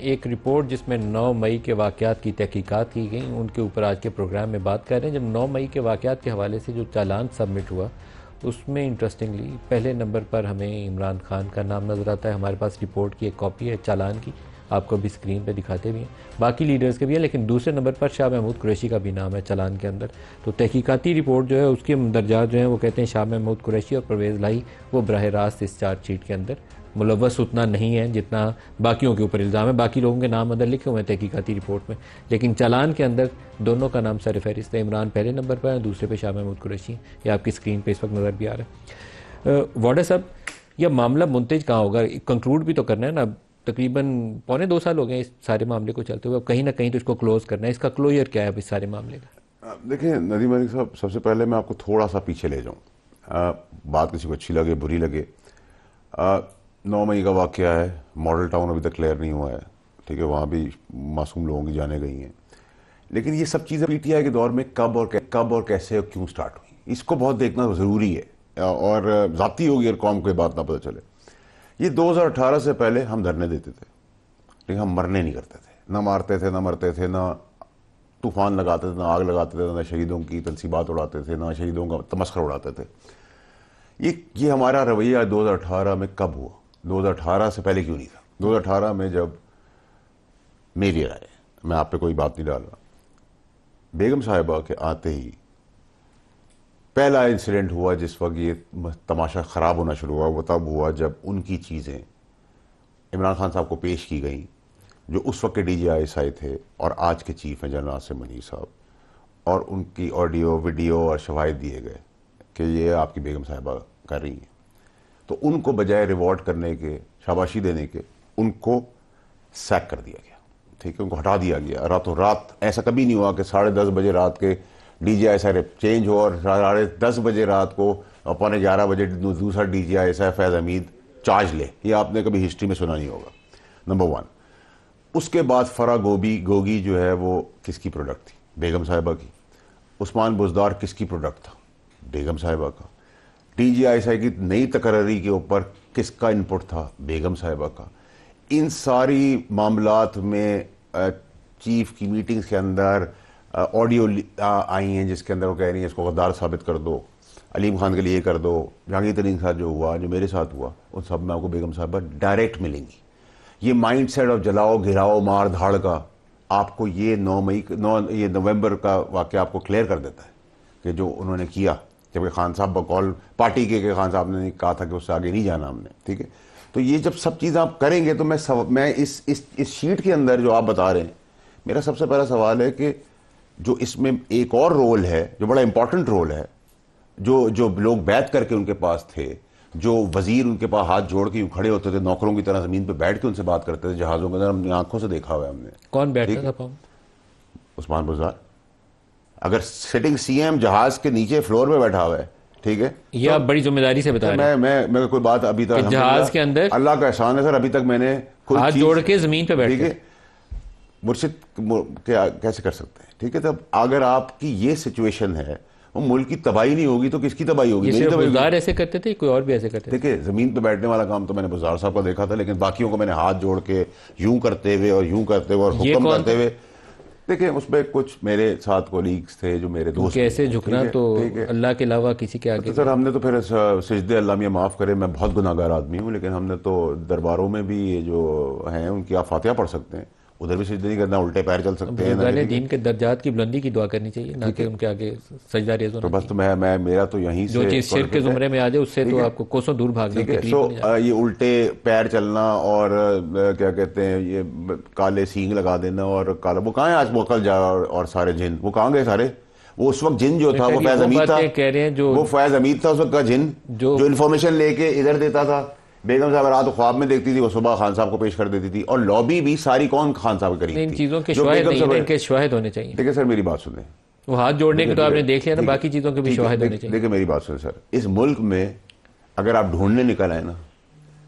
ایک رپورٹ جس میں 9 مئی کے واقعات کی تحقیقات کی گئیں، ان کے اوپر آج کے پروگرام میں بات کر رہے ہیں۔ جب 9 مئی کے واقعات کے حوالے سے جو چالان سبمٹ ہوا، اس میں انٹرسٹنگلی پہلے نمبر پر ہمیں عمران خان کا نام نظر آتا ہے۔ ہمارے پاس رپورٹ کی ایک کاپی ہے چالان کی، آپ کو بھی اسکرین پہ دکھاتے بھی ہیں، باقی لیڈرز کے بھی ہیں، لیکن دوسرے نمبر پر شاہ محمود قریشی کا بھی نام ہے چالان کے اندر۔ تو تحقیقاتی رپورٹ جو ہے اس کے مندرجات جو ہیں وہ کہتے ہیں شاہ محمود قریشی اور پرویز لاہی وہ براہ راست اس چارج شیٹ کے اندر ملوث اتنا نہیں ہے جتنا باقیوں کے اوپر الزام ہے۔ باقی لوگوں کے نام اندر لکھے ہوئے ہیں تحقیقاتی رپورٹ میں، لیکن چالان کے اندر دونوں کا نام سر فہرست ہے۔ عمران پہلے نمبر پر ہے، دوسرے پہ شاہ محمود قریشی، یہ آپ کی اسکرین پہ اس وقت نظر بھی آ رہا ہے۔ وارڈر صاحب، یہ معاملہ منتج کہاں ہوگا؟ کنکلوڈ بھی تو کرنا ہے نا، تقریباً 1.25 سال ہو گئے اس سارے معاملے کو چلتے ہوئے، اب کہیں نہ کہیں تو اس کو کلوز کرنا ہے۔ اس کا کلوجر کیا ہے اب اس سارے معاملے کا؟ دیکھیں ندیم ملک صاحب، سب سے پہلے میں آپ کو تھوڑا سا پیچھے لے جاؤں، بات کسی کو اچھی لگے بری لگے۔ 9 مئی کا واقعہ ہے، ماڈل ٹاؤن ابھی تک کلیئر نہیں ہوا ہے، ٹھیک ہے، وہاں بھی معصوم لوگوں کی جانیں گئی ہیں، لیکن یہ سب چیزیں پی ٹی آئی کے دور میں کب اور کیسے اور کیوں سٹارٹ ہوئی، اس کو بہت دیکھنا ضروری ہے، اور ذاتی ہوگی اور قوم کو یہ بات نہ پتہ چلے۔ یہ 2018 سے پہلے ہم دھرنے دیتے تھے، لیکن ہم مرنے نہیں کرتے تھے، نہ مارتے تھے، نہ مرتے تھے، نہ طوفان لگاتے تھے، نہ آگ لگاتے تھے، نہ شہیدوں کی تنصیبات اڑاتے تھے، نہ شہیدوں کا تمسخر اڑاتے تھے۔ یہ ہمارا رویہ 2018 میں کب ہوا؟ 2018 سے پہلے کیوں نہیں تھا؟ 2018 میں جب میری رائے، میں آپ پہ کوئی بات نہیں ڈال رہا، بیگم صاحبہ کے آتے ہی پہلا انسیڈنٹ ہوا جس وقت یہ تماشا خراب ہونا شروع ہوا، وہ تب ہوا جب ان کی چیزیں عمران خان صاحب کو پیش کی گئیں، جو اس وقت کے ڈی جی آئی ایس آئی تھے اور آج کے چیف ہیں جنرل عاصم منیر صاحب، اور ان کی آڈیو ویڈیو اور شواہد دیے گئے کہ یہ آپ کی بیگم صاحبہ کر رہی ہیں۔ تو ان کو بجائے ریوارڈ کرنے کے، شاباشی دینے کے، ان کو سیک کر دیا گیا، ٹھیک ہے، ان کو ہٹا دیا گیا راتوں رات۔ ایسا کبھی نہیں ہوا کہ 10:30 بجے رات کے D G I S I change ہو اور 10:30 بجے رات کو 11:15 بجے دوسرا D G I S I Faiz Hameed charge لے۔ یہ آپ نے کبھی ہسٹری میں سنا نہیں ہوگا، نمبر 1۔ اس کے بعد فرا گوگی جو ہے وہ کس کی پروڈکٹ تھی؟ بیگم صاحبہ کی۔ عثمان بزدار کس کی پروڈکٹ تھا؟ بیگم صاحبہ کا۔ ڈی جی آئی ایس آئی کی نئی تقرری کے اوپر کس کا انپٹ تھا؟ بیگم صاحبہ کا۔ ان ساری معاملات میں چیف کی میٹنگز کے اندر آڈیو آئی ہیں جس کے اندر وہ کہہ رہی ہیں اس کو غدار ثابت کر دو، علیم خان کے لیے کر دو، جہانگیر ترین کے ساتھ جو ہوا، جو میرے ساتھ ہوا، ان سب میں آپ کو بیگم صاحبہ ڈائریکٹ ملیں گی۔ یہ مائنڈ سیٹ آف جلاؤ گھراؤ مار دھاڑ کا آپ کو یہ 9 نومبر کا واقعہ آپ کو کلیئر کر دیتا ہے کہ جو انہوں نے کیا، جبکہ خان صاحب بقول پارٹی کے خان صاحب نے کہا تھا کہ اس سے آگے نہیں جانا ہم نے، ٹھیک ہے۔ تو یہ جب سب چیزیں آپ کریں گے تو میں اس شیٹ کے اندر جو آپ بتا رہے ہیں، میرا سب سے پہلا سوال ہے کہ جو اس میں ایک اور رول ہے جو بڑا امپورٹنٹ رول ہے، جو لوگ بیعت کر کے ان کے پاس تھے، جو وزیر ان کے پاس ہاتھ جوڑ کے کھڑے ہوتے تھے نوکروں کی طرح زمین پہ بیٹھ کے ان سے بات کرتے تھے جہازوں کے اندر، ہم نے آنکھوں سے دیکھا ہوا ہے ہم نے۔ کون بیٹھتا تھا پاؤں؟ عثمان بزدار۔ اگر سٹنگ سی ایم جہاز کے نیچے فلور پہ بیٹھا ہوا ہے، ٹھیک ہے، یہ آپ بڑی ذمہ داری سے بتا رہے ہیں میں کوئی بات ابھی تک جہاز کے اندر اللہ کا احسان ہے سر، ابھی تک میں نے ہاتھ جوڑ کے زمین پہ بیٹھ کے مرشد کیسے کر سکتے ہیں، ٹھیک ہے۔ تب اگر آپ کی یہ سچویشن ہے، وہ ملک کی تباہی نہیں ہوگی تو کس کی تباہی ہوگی؟ یہ صرف بزدار ایسے کرتے تھے، کوئی اور بھی ایسے کرتے تھے؟ دیکھیں زمین پہ بیٹھنے والا کام تو میں نے بزدار صاحب کا دیکھا تھا، لیکن باقیوں کو میں نے ہاتھ جوڑ کے یوں کرتے ہوئے اور یوں کرتے ہوئے اور حکم کرتے ہوئے، دیکھیں اس میں کچھ میرے ساتھ کولیگز تھے جو میرے دوست، کیسے جھکنا تو اللہ کے علاوہ کسی کے آگے؟ سر ہم نے تو پھر سجدے اللہ میاں معاف کرے، میں بہت گناہ گار آدمی ہوں، لیکن ہم نے تو درباروں میں بھی یہ جو ہیں ان کی آپ فاتحہ پڑھ سکتے ہیں، ادھر بھی سجدے نہیں کرنا، الٹے پیر چل سکتے ہیں۔ بزرگان دین کے درجات کی بلندی کی دعا کرنی چاہیے، نہ کہ ان کے آگے سجدہ ریز ہونا۔ تو بس تو میں میرا تو یہیں سے جو چیز شرک کے زمرے میں آ جائے اس سے تو آپ کو کوسوں دور بھاگنا ہے۔ سو یہ الٹے پیر چلنا اور کیا کہتے ہیں یہ کالے سینگ لگا دینا اور کالا، وہ کہاں ہے آج موکل جا اور سارے جن وہ کہاں گئے سارے؟ وہ اس وقت جن جو تھا وہ فیض حمید تھا، وہ فیض حمید تھا اس وقت کا جن، جو انفارمیشن لے کے ادھر دیتا تھا۔ بیگم صاحب رات خواب میں دیکھتی تھی، وہ صبح خان صاحب کو پیش کر دیتی تھی، اور لابی بھی ساری کون خان صاحب قریب تھی۔ ان چیزوں کے شواہد نہیں ہیں، ان کے شواہد ہونے چاہیے۔ دیکھیں سر میری بات سنیں، وہ ہاتھ جوڑنے کے تو آپ نے دیکھ لیا نا، باقی چیزوں کے بھی شواہد ہونے چاہیے۔ دیکھیں میری بات سنیں سر، اس ملک میں اگر آپ ڈھونڈنے نکل آئے نا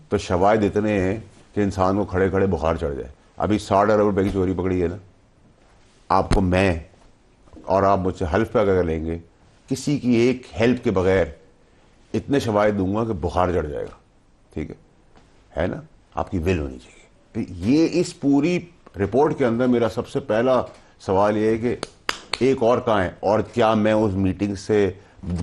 تو شواہد اتنے ہیں کہ انسان کو کھڑے کھڑے بخار چڑھ جائے۔ ابھی 60 ارب روپے کی چوری پکڑی ہے نا، آپ کو میں اور آپ مجھ سے حلف پہ اگر لیں گے کسی کی ایک ہیلپ کے بغیر اتنے شواہد دوں گا کہ بخار چڑھ جائے گا، ٹھیک ہے نا؟ آپ کی ول ہونی چاہیے۔ یہ اس پوری رپورٹ کے اندر میرا سب سے پہلا سوال یہ ہے کہ ایک اور کہاں ہے, اور کیا میں اس میٹنگ سے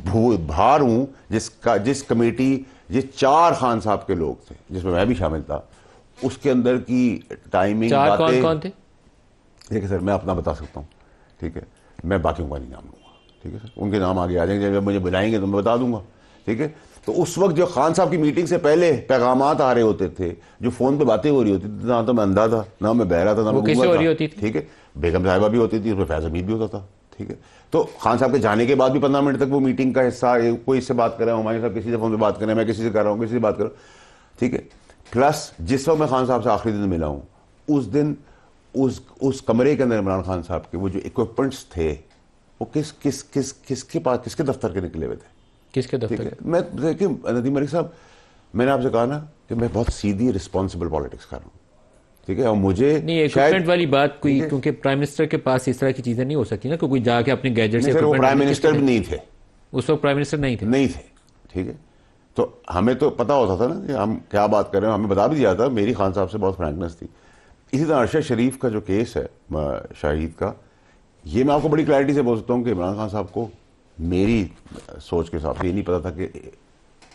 باہر ہوں جس کمیٹی جس 4 خان صاحب کے لوگ تھے جس میں بھی شامل تھا, اس کے اندر کی ٹائمنگ 4 کون تھے؟ دیکھیں سر, میں اپنا بتا سکتا ہوں, ٹھیک ہے, میں باقیوں کا نہیں نام لوں گا, ٹھیک ہے سر, ان کے نام آگے آ جائیں گے, جب مجھے بلائیں گے تو میں بتا دوں گا, ٹھیک ہے. تو اس وقت جو خان صاحب کی میٹنگ سے پہلے پیغامات آ رہے ہوتے تھے, جو فون پہ باتیں ہو رہی ہوتی تھی, نہ تو میں اندھا تھا, نہ میں بہرا تھا, نہ میں کیسے ہو رہی ہوتی تھی؟ ٹھیک ہے, بیگم صاحبہ بھی ہوتی تھی, اس میں فیض حمید بھی ہوتا تھا, ٹھیک ہے. تو خان صاحب کے جانے کے بعد بھی 15 منٹ تک وہ میٹنگ کا حصہ, کوئی اس سے بات کر رہا ہے, ہمارے صاحب کسی سے فون پہ بات کر رہے ہیں, میں کسی سے کر رہا ہوں, کسی سے بات کر رہا ہوں, ٹھیک ہے. پلس جس وقت میں خان صاحب سے آخری دن ملا ہوں, اس دن اس کمرے کے اندر عمران خان صاحب کے وہ جو اکوپمنٹس تھے وہ کس کے پاس, کس کے دفتر کے نکلے ہوئے تھے, کس کے دفتر؟ میں دیکھیں ندیم ملک صاحب, میں نے آپ سے کہا نا کہ میں بہت سیدھی رسپانسبل پالیٹکس کر رہا ہوں, ٹھیک ہے, اور مجھے نہیں ایکوپمنٹ والی بات کوئی, کیونکہ پرائم منسٹر کے پاس اس طرح کی چیزیں نہیں ہو سکتی نا کہ کوئی جا کے اپنے گیجٹ سے. وہ پرائم منسٹر بھی نہیں تھے اس وقت, پرائم منسٹر نہیں تھے, ٹھیک ہے. تو ہمیں تو پتا ہوتا تھا نا کہ ہم کیا بات کر رہے ہیں, ہمیں بتا بھی دیا تھا, میری خان صاحب سے بہت فرینکنس تھی. اسی طرح ارشد شریف کا جو کیس ہے شاہید کا, یہ میں آپ کو بڑی کلیئرٹی سے بول سکتا ہوں کہ عمران خان صاحب کو میری سوچ کے حساب سے یہ نہیں پتا تھا کہ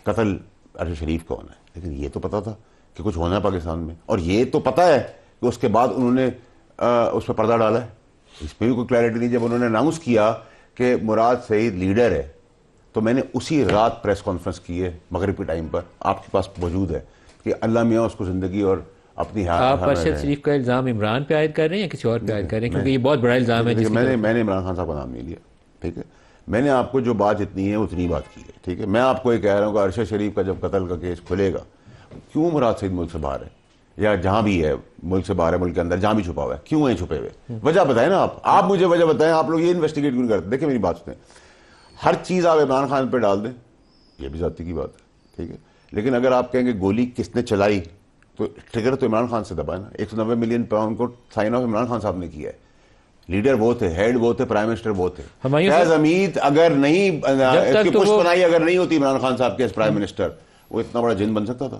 قتل ارشد شریف کا ہونا ہے, لیکن یہ تو پتا تھا کہ کچھ ہونا ہے پاکستان میں, اور یہ تو پتا ہے کہ اس کے بعد انہوں نے اس پہ پردہ ڈالا ہے. اس پہ بھی کوئی کلیئرٹی نہیں. جب انہوں نے اناؤنس کیا کہ مراد سعید لیڈر ہے, تو میں نے اسی رات پریس کانفرنس کی ہے مغرب کے ٹائم پر, آپ کے پاس موجود ہے, کہ اللہ میاں اس کو زندگی اور اپنی آپ ارشد شریف کا الزام عمران پہ عائد کر رہے ہیں یا کسی اور پہ عائد کر رہے ہیں؟ کیونکہ یہ بہت بڑا الزام ہے. میں نے عمران خان صاحب کا نام نہیں لیا, ٹھیک ہے, میں نے آپ کو جو بات جتنی ہے اتنی بات کی ہے, ٹھیک ہے. میں آپ کو یہ کہہ رہا ہوں کہ ارشد شریف کا جب قتل کا کیس کھلے گا, کیوں مراد سعید ملک سے باہر ہے, یا جہاں بھی ہے ملک سے باہر ہے, ملک کے اندر جہاں بھی چھپا ہوا ہے, کیوں ہیں چھپے ہوئے, وجہ بتائیں نا آپ مجھے وجہ بتائیں. آپ لوگ یہ انویسٹیگیٹ کیوں کرتے؟ دیکھیں میری بات سنیں, ہر چیز آپ عمران خان پہ ڈال دیں, یہ بھی ذاتی کی بات ہے, ٹھیک ہے, لیکن اگر آپ کہیں گے گولی کس نے چلائی, تو ٹریگر تو عمران خان سے دبا ہے نا. 190 ملین پاؤنڈ کو سائن آف عمران خان صاحب نے کیا ہے. لیڈر وہ تھے, ہیڈ وہ تھے, پرائم منسٹر وہ تھے. فیض حمید اگر نہیں پشت پناہی اگر نہیں ہوتی عمران خان صاحب کے پرائم منسٹر, وہ اتنا بڑا جن بن سکتا تھا؟